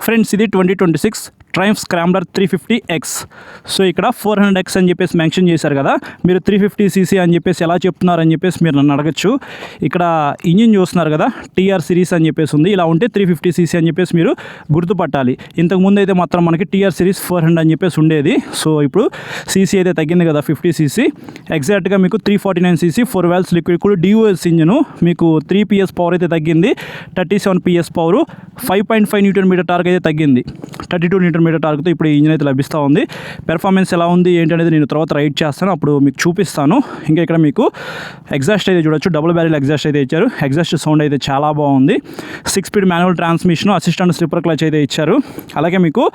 Friends ఇది 2026 Triumph scrambler 350X. So ఇక్కడ 400X అని చెప్పేసి మెన్షన్ చేశారు కదా, మీరు 350cc అని చెప్పేసి ఎలా చెప్తున్నారని చెప్పేసి మీరు నన్ను అడగచ్చు. ఇక్కడ ఇంజిన్ చూస్తున్నారు కదా, TR సిరీస్ అని చెప్పేసి ఉంది. ఇలా ఉంటే 350cc అని చెప్పేసి మీరు గుర్తుపట్టాలి. ఇంతకుముందు అయితే మాత్రం మనకి TR సిరీస్ 400 అని చెప్పేసి ఉండేది. సో ఇప్పుడు సీసీ అయితే తగ్గింది కదా, 50cc. ఎగ్జాక్ట్గా మీకు 349cc 4 valves liquid cooled DOS engine, మీకు 3 PS పవర్ అయితే తగ్గింది, 37 PS పవర్, 5.5 Nm టార్క్ అయితే తగ్గింది, 32 Nm టార్క్తో ఇప్పుడు ఈ ఇంజిన్ అయితే లభిస్తూ ఉంది. పెర్ఫార్మెన్స్ ఎలా ఉంది ఏంటి అనేది నేను తర్వాత రైడ్ చేస్తాను, అప్పుడు మీకు చూపిస్తాను. ఇంకా ఇక్కడ మీకు ఎగ్జాస్ట్ అయితే చూడొచ్చు, డబుల్ బ్యారెల్ ఎగ్జాస్ట్ అయితే ఇచ్చారు. ఎగ్జాస్ట్ సౌండ్ అయితే చాలా బాగుంది. 6 speed manual transmission, assistant slipper clutch అయితే ఇచ్చారు. అలాగే మీకు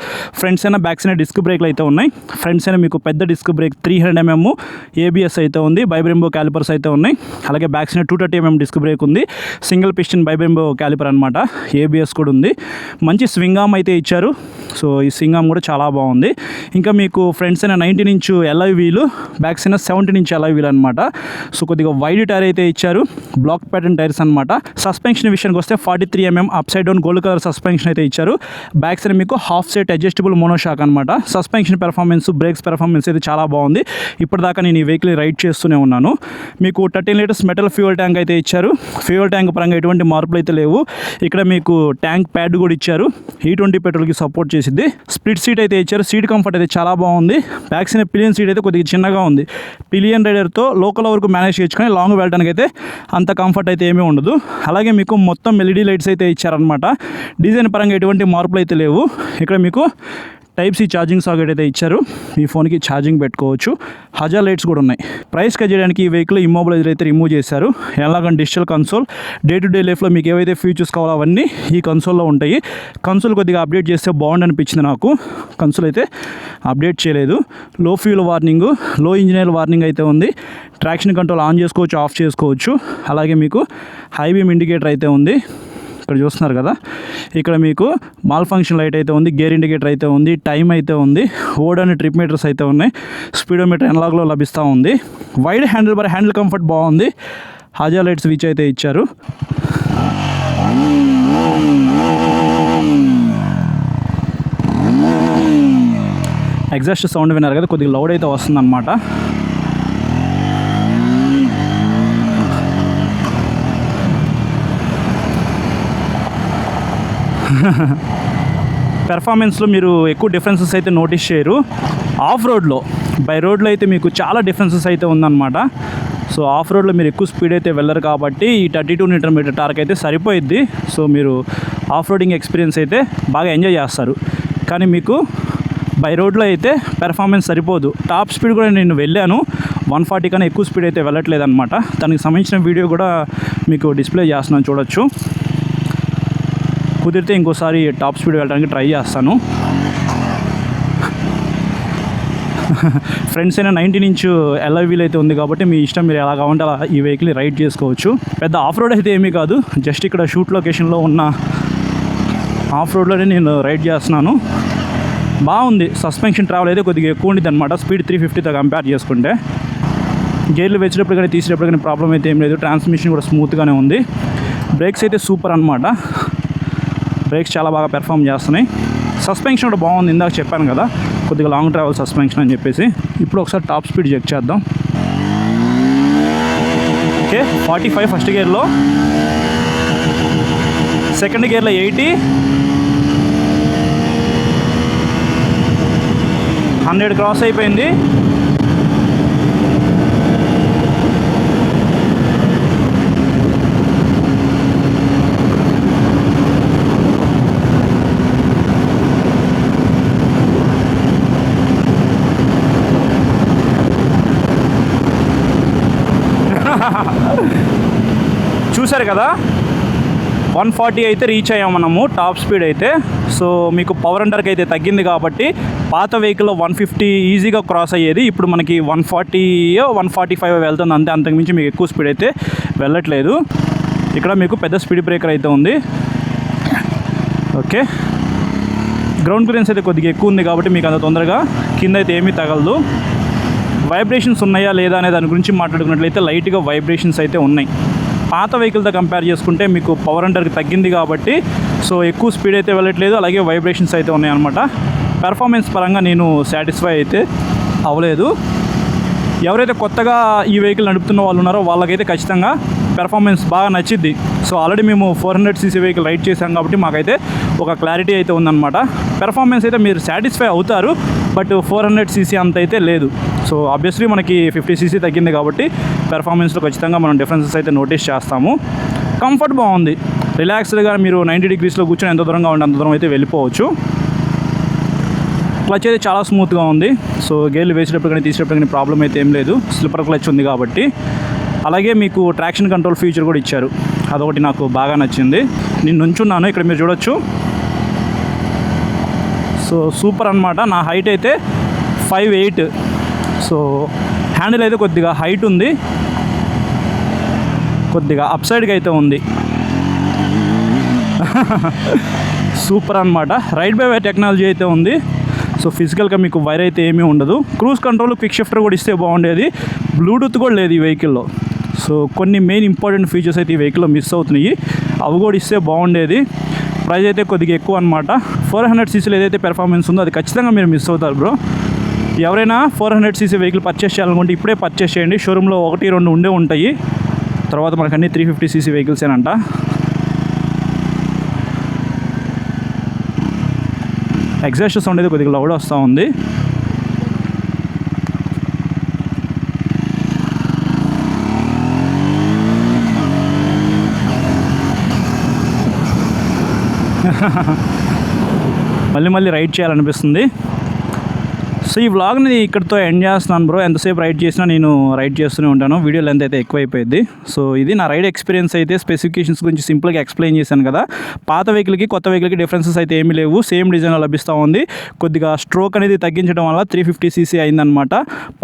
ఫ్రంట్స్ అయినా బ్యాక్స్ అయినా డిస్క్ బ్రేక్లు అయితే ఉన్నాయి. ఫ్రంట్స్ అయినా మీకు పెద్ద డిస్క్ బ్రేక్ 300 mm ABS అయితే ఉంది, బైబ్రెంబో క్యాలిపర్స్ అయితే ఉన్నాయి. అలాగే బ్యాక్స్ అయినా 230 mm డిస్క్ బ్రేక్ ఉంది, సింగిల్ పిస్టన్ బైబ్రెంబో క్యాలిపర్ అనమాట, ABS కూడా ఉంది. మంచి స్వింగ్ ఆర్మ్ అయితే ఇచ్చారు. సో ఈ స్వింగ్ ఆర్మ్ కూడా చాలా బాగుంది. ఇంకా మీకు ఫ్రంట్స్ అయినా 19 ఇంచ్ LI వీలు, బ్యాక్స్ అయినా 17 ఇంచ్ LI వీల్ అనమాట. సో కొద్దిగా వైడ్ టైర్ అయితే ఇచ్చారు, బ్లాక్ ప్యాటర్న్ టైర్స్ అనమాట. సస్పెన్షన్ విషయానికి వస్తే 43 mm up side down gold colour suspension అయితే ఇచ్చారు. బ్యాక్స్ అయినా మీకు హాఫ్ సెట్ అడ్జస్టబుల్ మోనోషాక్ అనమాట. సస్పెన్షన్ పెర్ఫార్మెన్స్, బ్రేక్స్ పెర్ఫార్మెన్స్ అయితే చాలా బాగుంది. ఇప్పటిదాకా నేను ఈ వెహికల్ రైడ్ చేస్తూనే ఉన్నాను. మీకు 13 లీటర్స్ మెటల్ ఫ్యూయల్ ట్యాంక్ అయితే ఇచ్చారు. ఫ్యూయల్ ట్యాంక్ పరంగా ఎటువంటి మార్పులు అయితే లేవు. ఇక్కడ మీకు ట్యాంక్ ప్యాడ్ కూడా ఇచ్చారు, E20 పెట్రోల్కి సపోర్ట్ చేసిద్ది. స్ప్లిట్ సీట్ అయితే ఇచ్చారు. సీట్ కంఫర్ట్ అయితే చాలా బాగుంది. బ్యాక్ సైడ్ పిలియన్ సీట్ అయితే కొద్దిగా చిన్నగా ఉంది. పిలియన్ రైడర్తో లోకల్ వరకు మేనేజ్ చేసుకొని లాంగ్ వెళ్ళడానికి అయితే అంత కంఫర్ట్ అయితే ఏమీ ఉండదు. అలాగే మీకు మొత్తం LED లైట్స్ అయితే ఇచ్చారనమాట. డిజైన్ పరంగా ఎటువంటి మార్పులు అయితే లేవు. ఇక్కడ మీకు Type-C ఛార్జింగ్ సాకెట్ అయితే ఇచ్చారు, మీ ఫోన్కి ఛార్జింగ్ పెట్టుకోవచ్చు. హజార్ లైట్స్ కూడా ఉన్నాయి. ప్రైస్ కట్ చేయడానికి ఈ వెహికల్ ఇమ్మొబిలైజర్ అయితే రిమూవ్ చేశారు. ఎలాగంటే digital console, day to day లైఫ్లో మీకు ఏవైతే ఫీచర్స్ కావాలో అవన్నీ ఈ కన్సోల్లో ఉంటాయి. కన్సోల్ కొద్దిగా అప్డేట్ చేస్తే బాగుండు అనిపించింది నాకు. కన్సోల్ అయితే అప్డేట్ చేయలేదు. లో ఫ్యూల్ వార్నింగ్, లో ఇంజిన్ ఆయిల్ వార్నింగ్ అయితే ఉంది. ట్రాక్షన్ కంట్రోల్ ఆన్ చేసుకోవచ్చు, ఆఫ్ చేసుకోవచ్చు. అలాగే మీకు హై బీమ్ ఇండికేటర్ అయితే ఉంది, ఇక్కడ చూస్తున్నారు కదా. ఇక్కడ మీకు మాల్ ఫంక్షన్ లైట్ అయితే ఉంది, గేర్ ఇండికేటర్ అయితే ఉంది, టైం అయితే ఉంది, ఓడ్ అండ్ ట్రిప్ మీటర్స్ అయితే ఉన్నాయి, స్పీడోమీటర్ ఎనలాగ్లో లభిస్తూ ఉంది. Wide handle bar, handle comfort బాగుంది. హజార్ లైట్ స్విచ్ అయితే ఇచ్చారు. ఎగ్జాస్ట్ సౌండ్ విన్నారు కదా, కొద్దిగా లౌడ్ అయితే వస్తుంది అన్నమాట. పెర్ఫార్మెన్స్లో మీరు ఎక్కువ డిఫరెన్సెస్ అయితే నోటీస్ చేయరు. ఆఫ్ రోడ్లో, బై రోడ్లో అయితే మీకు చాలా డిఫరెన్సెస్ అయితే ఉందన్నమాట. సో ఆఫ్ రోడ్లో మీరు ఎక్కువ స్పీడ్ అయితే వెళ్ళరు కాబట్టి ఈ 32 Nm టార్క్ అయితే సరిపోయిద్ది. సో మీరు ఆఫ్ రోడింగ్ ఎక్స్పీరియన్స్ అయితే బాగా ఎంజాయ్ చేస్తారు. కానీ మీకు బై రోడ్లో అయితే పెర్ఫార్మెన్స్ సరిపోదు. టాప్ స్పీడ్ కూడా నేను వెళ్ళాను, 140 కన్నా ఎక్కువ స్పీడ్ అయితే వెళ్ళట్లేదు అనమాట. దానికి సంబంధించిన వీడియో కూడా మీకు డిస్ప్లే చేస్తున్నాను, చూడొచ్చు. కుదిరితే ఇంకోసారి టాప్ స్పీడ్ వెళ్ళడానికి ట్రై చేస్తాను. ఫ్రంట్స్ అయినా 19 ఇంచ్ LI వీల్ అయితే ఉంది కాబట్టి మీ ఇష్టం, మీరు ఎలా కావాలంటే అలా ఈ వెహికల్ రైడ్ చేసుకోవచ్చు. పెద్ద ఆఫ్ రోడ్ అయితే ఏమీ కాదు, జస్ట్ ఇక్కడ షూట్ లొకేషన్లో ఉన్న ఆఫ్ రోడ్లోనే నేను రైడ్ చేస్తున్నాను. బాగుంది. సస్పెన్షన్ ట్రావెల్ అయితే కొద్దిగా ఎక్కువ ఉండిద్ది అనమాట, స్పీడ్ 350తో కంపేర్ చేసుకుంటే. గేర్లు వేసేటప్పుడు కానీ తీసేటప్పుడు కానీ ప్రాబ్లం అయితే ఏం లేదు. ట్రాన్స్మిషన్ కూడా స్మూత్గానే ఉంది. బ్రేక్స్ అయితే సూపర్ అనమాట. బ్రేక్స్ చాలా బాగా పెర్ఫామ్ చేస్తున్నాయి. సస్పెన్షన్ కూడా బాగుంది, ఇందాక చెప్పాను కదా కొద్దిగా లాంగ్ ట్రావెల్ సస్పెన్షన్ అని చెప్పేసి. ఇప్పుడు ఒకసారి టాప్ స్పీడ్ చెక్ చేద్దాం. ఓకే, 45 ఫస్ట్ గేర్లో, సెకండ్ గేర్లో 80, 100 క్రాస్ అయిపోయింది. చూసారు కదా, 140 అయితే రీచ్ అయ్యాం మనము టాప్ స్పీడ్ అయితే. సో మీకు పవర్ అండర్కి అయితే తగ్గింది కాబట్టి పాత వెహికల్లో 150 ఈజీగా క్రాస్ అయ్యేది. ఇప్పుడు మనకి 140, 145 వెళ్తుంది అంతే, అంతకుమించి మీకు ఎక్కువ స్పీడ్ అయితే వెళ్ళట్లేదు. ఇక్కడ మీకు పెద్ద స్పీడ్ బ్రేకర్ అయితే ఉంది. ఓకే, గ్రౌండ్ క్లియరెన్స్ అయితే కొద్దిగా ఎక్కువ ఉంది కాబట్టి మీకు అంత తొందరగా కింద అయితే ఏమీ తగలదు. వైబ్రేషన్స్ ఉన్నాయా లేదా అనే దాని గురించి మాట్లాడుకున్నట్లయితే లైట్గా వైబ్రేషన్స్ అయితే ఉన్నాయి. పాత వెహికల్తో కంపేర్ చేసుకుంటే మీకు పవర్ అండర్కి తగ్గింది కాబట్టి సో ఎక్కువ స్పీడ్ అయితే వెళ్ళట్లేదు, అలాగే వైబ్రేషన్స్ అయితే ఉన్నాయన్నమాట. పెర్ఫార్మెన్స్ పరంగా నేను సాటిస్ఫై అయితే అవ్వలేదు. ఎవరైతే కొత్తగా ఈ వెహికల్ నడుపుతున్న వాళ్ళు ఉన్నారో వాళ్ళకైతే ఖచ్చితంగా పెర్ఫార్మెన్స్ బాగా నచ్చిద్ది. సో ఆల్రెడీ మేము 400cc వెహికల్ రైడ్ చేసాం కాబట్టి మాకైతే ఒక క్లారిటీ అయితే ఉందన్నమాట. పెర్ఫార్మెన్స్ అయితే మీరు సాటిస్ఫై అవుతారు, బట్ 400cc అంత అయితే లేదు. సో ఆబ్వియస్లీ మనకి 50cc తగ్గింది కాబట్టి పెర్ఫార్మెన్స్లో ఖచ్చితంగా మనం డిఫరెన్సెస్ అయితే నోటీస్ చేస్తాము. కంఫర్ట్ బాగుంది, రిలాక్స్డ్గా మీరు 90 degreesలో కూర్చొని ఎంత దూరంగా ఉంటే అంత దూరం అయితే వెళ్ళిపోవచ్చు. క్లచ్ అయితే చాలా స్మూత్గా ఉంది. సో గేర్లు వేసేటప్పుడు కానీ తీసేటప్పుడు కానీ ప్రాబ్లం అయితే ఏం లేదు, స్లిప్పర్ క్లచ్ ఉంది కాబట్టి. అలాగే మీకు ట్రాక్షన్ కంట్రోల్ ఫీచర్ కూడా ఇచ్చారు, అదొకటి నాకు బాగా నచ్చింది. నేను నుంచున్నాను, ఇక్కడ మీరు చూడొచ్చు. సో సూపర్ అన్నమాట. నా హైట్ అయితే 5'8". సో హ్యాండిల్ అయితే కొద్దిగా హైట్ ఉంది, కొద్దిగా అప్ సైడ్కి అయితే ఉంది. సూపర్ అన్నమాట. రైడ్ బై వైర్ టెక్నాలజీ అయితే ఉంది. సో ఫిజికల్గా మీకు వైర్ అయితే ఏమీ ఉండదు. క్రూజ్ కంట్రోల్, క్విక్ షిఫ్టర్ కూడా ఇస్తే బాగుండేది. బ్లూటూత్ కూడా లేదు ఈ వెహికల్లో. సో కొన్ని మెయిన్ ఇంపార్టెంట్ ఫీచర్స్ అయితే ఈ వెహికల్లో మిస్ అవుతున్నాయి, అవి కూడా ఇస్తే బాగుండేది. ప్రైస్ అయితే కొద్దిగా ఎక్కువ అనమాట. 400cc ఏదైతే పెర్ఫార్మెన్స్ ఉందో అది ఖచ్చితంగా మీరు మిస్ అవుతారు బ్రో. ఎవరైనా 400cc వెహికల్ పర్చేస్ చేయాలనుకుంటే ఇప్పుడే పర్చేస్ చేయండి. షోరూంలో 1-2 ఉండే ఉంటాయి, తర్వాత మనకు అన్ని 350cc వెహికల్సేనంట. ఎగ్జాస్ట్ సౌండ్ అయితే కొద్దిగా లౌడ్ వస్తూ ఉంది. మళ్ళీ రైడ్ చేయాలనిపిస్తుంది. సో ఈ వ్లాగ్ని ఇక్కడితో ఎండ్ చేస్తున్నాను బ్రో. ఎంతసేపు రైడ్ చేసినా నేను రైడ్ చేస్తూనే ఉంటాను, వీడియో లెంత్ అయితే ఎక్కువైపోయింది. సో ఇది నా రైడ్ ఎక్స్పీరియన్స్. అయితే స్పెసిఫికేషన్స్ గురించి సింపుల్గా ఎక్స్ప్లెయిన్ చేశాను కదా. పాత వెహికల్కి కొత్త వెహికల్కి డిఫరెన్సెస్ అయితే ఏమీ లేవు, సేమ్ డిజైన్లో లభిస్తూ ఉంది. కొద్దిగా స్ట్రోక్ అనేది తగ్గించడం వల్ల 350cc అయిందనమాట.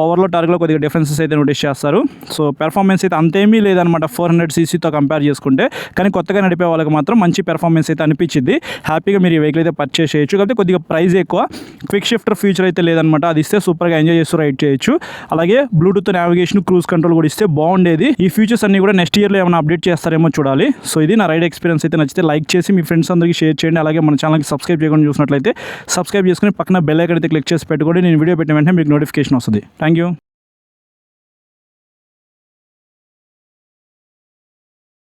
పవర్లో టార్క్లో కొద్దిగా డిఫరెన్సెస్ అయితే నోటీస్ చేస్తారు. సో పెర్ఫార్మెన్స్ అయితే అంతేమీ లేదనమాట 400cc కంపేర్ చేసుకుంటే. కానీ కొత్తగా నడిపే వాళ్ళకి మాత్రం మంచి పెర్ఫార్మెన్స్ అయితే అనిపించింది. హ్యాపీగా మీరు ఈ వెహికల్ అయితే పర్చేస్ చేయొచ్చు. కాబట్టి కొద్దిగా ప్రైస్ ఎక్కువ, క్విక్ షిఫ్టర్ ఫీచర్ అయితే లేదనమాట. అది ఇస్తే సూపర్గా ఎంజాయ్ చేస్తూ రైడ్ చేయొచ్చు. అలాగే బ్లూటూత్ నావిగేషన్, క్రూజ్ కంట్రోల్ కూడా ఇస్తే బాగుండేది. ఈ ఫీచర్స్ అన్ని కూడా నెక్స్ట్ ఇయర్లో ఏమైనా అప్డేట్ చేస్తారేమో చూడాలి. సో ఇది నా రైడ్ ఎక్స్పీరియన్స్. అయితే నచ్చితే లైక్ చేసి మీ ఫ్రెండ్స్ అందరికీ షేర్ చేయండి. అలాగే మన ఛానల్కి సబ్స్క్రైబ్ చేయకుండా చూసినట్లయితే సబ్స్క్రైబ్ చేసుకుని పక్కన బెల్ ఐకాన్ అయితే క్లిక్ చేసి పెట్టుకోండి. నేను వీడియో పెట్టిన వెంటనే మీకు నోటిఫికేషన్ వస్తుంది. Thank you.